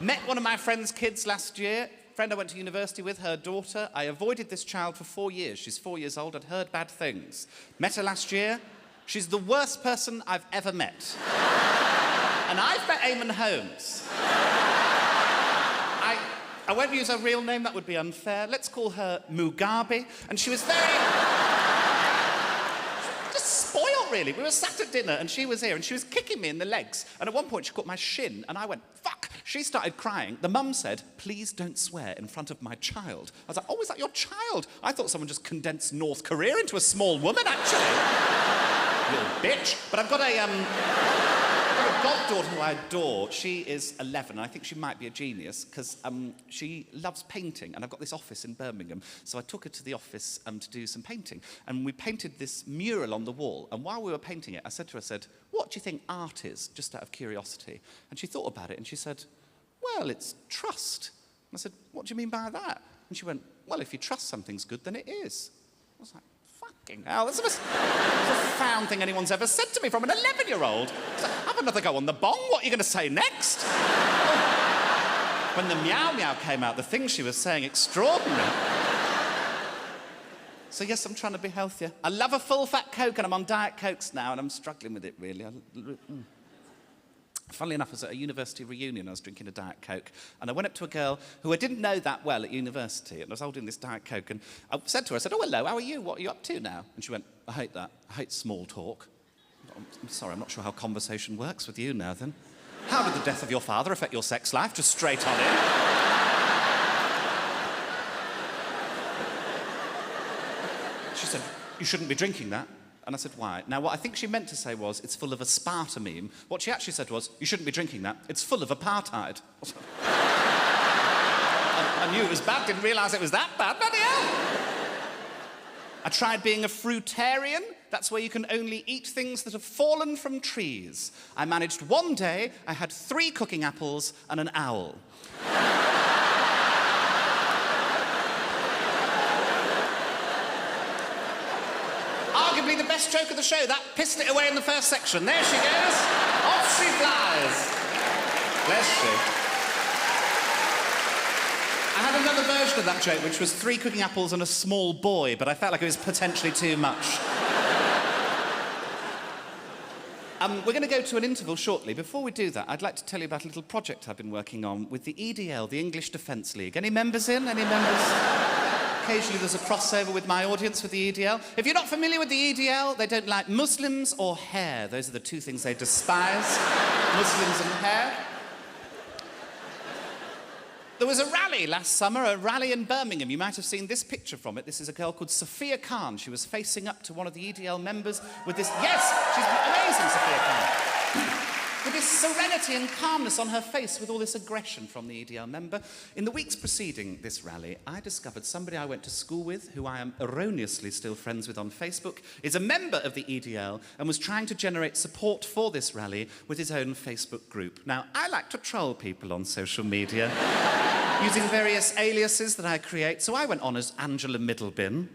Met one of my friend's kids last year. Friend I went to university with, her daughter. I avoided this child for 4 years. She's 4 years old. I'd heard bad things. Met her last year. She's the worst person I've ever met. And I've met Eamon Holmes. I won't use her real name, that would be unfair. Let's call her Mugabe. And she was very... just spoiled, really. We were sat at dinner and she was here and she was kicking me in the legs. And at one point she caught my shin and I went, fuck! She started crying. The mum said, please don't swear in front of my child. I was like, oh, is that your child? I thought someone just condensed North Korea into a small woman, actually. Little bitch. But I've got a goddaughter who I adore. She is 11, and I think she might be a genius, because she loves painting, and I've got this office in Birmingham, so I took her to the office to do some painting, and we painted this mural on the wall, and while we were painting it, I said to her, what do you think art is, just out of curiosity? And she thought about it, and she said, well, it's trust. And I said, what do you mean by that? And she went, well, if you trust something's good, then it is. I was like, fucking hell, that's the most profound thing anyone's ever said to me from an 11-year-old. Like, have another go on the bong, what are you going to say next? When the meow meow came out, the things she was saying, extraordinary. So yes, I'm trying to be healthier. I love a full-fat Coke, and I'm on Diet Cokes now, and I'm struggling with it, really. Funnily enough, I was at a university reunion, I was drinking a Diet Coke, and I went up to a girl who I didn't know that well at university, and I was holding this Diet Coke, and I said to her, oh, hello, how are you? What are you up to now? And she went, I hate that. I hate small talk. I'm sorry, I'm not sure how conversation works with you now, then. How did the death of your father affect your sex life? Just straight on in. She said, you shouldn't be drinking that. And I said, why? Now, what I think she meant to say was, it's full of aspartame. What she actually said was, you shouldn't be drinking that. It's full of apartheid. I knew it was bad, didn't realise it was that bad. Bloody hell! I tried being a fruitarian. That's where you can only eat things that have fallen from trees. I managed one day, I had 3 cooking apples and an owl. Arguably the best joke of the show. That pissed it away in the first section. There she goes. Off she flies. Bless she. I had another version of that joke, which was 3 cooking apples and a small boy, but I felt like it was potentially too much. We're going to go to an interval shortly. Before we do that, I'd like to tell you about a little project I've been working on with the EDL, the English Defence League. Any members in? Any members? Occasionally there's a crossover with my audience with the EDL. If you're not familiar with the EDL, they don't like Muslims or hair. Those are the 2 things they despise. Muslims and hair. There was a rally last summer, a rally in Birmingham. You might have seen this picture from it. This is a girl called Sophia Khan. She was facing up to one of the EDL members with this... Yes, she's amazing, Sophia Khan. With this serenity and calmness on her face, with all this aggression from the EDL member. In the weeks preceding this rally, I discovered somebody I went to school with, who I am erroneously still friends with on Facebook, is a member of the EDL and was trying to generate support for this rally with his own Facebook group. Now, I like to troll people on social media, using various aliases that I create, so I went on as Angela Middlebin.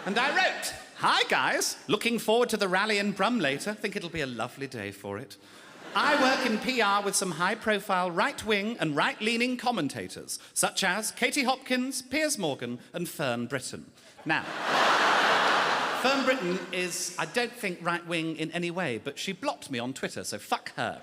And I wrote, hi guys, looking forward to the rally in Brum later. Think it'll be a lovely day for it. I work in PR with some high-profile right-wing and right-leaning commentators, such as Katie Hopkins, Piers Morgan, and Fern Britton. Now, Fern Britton is, I don't think, right-wing in any way, but she blocked me on Twitter, so fuck her.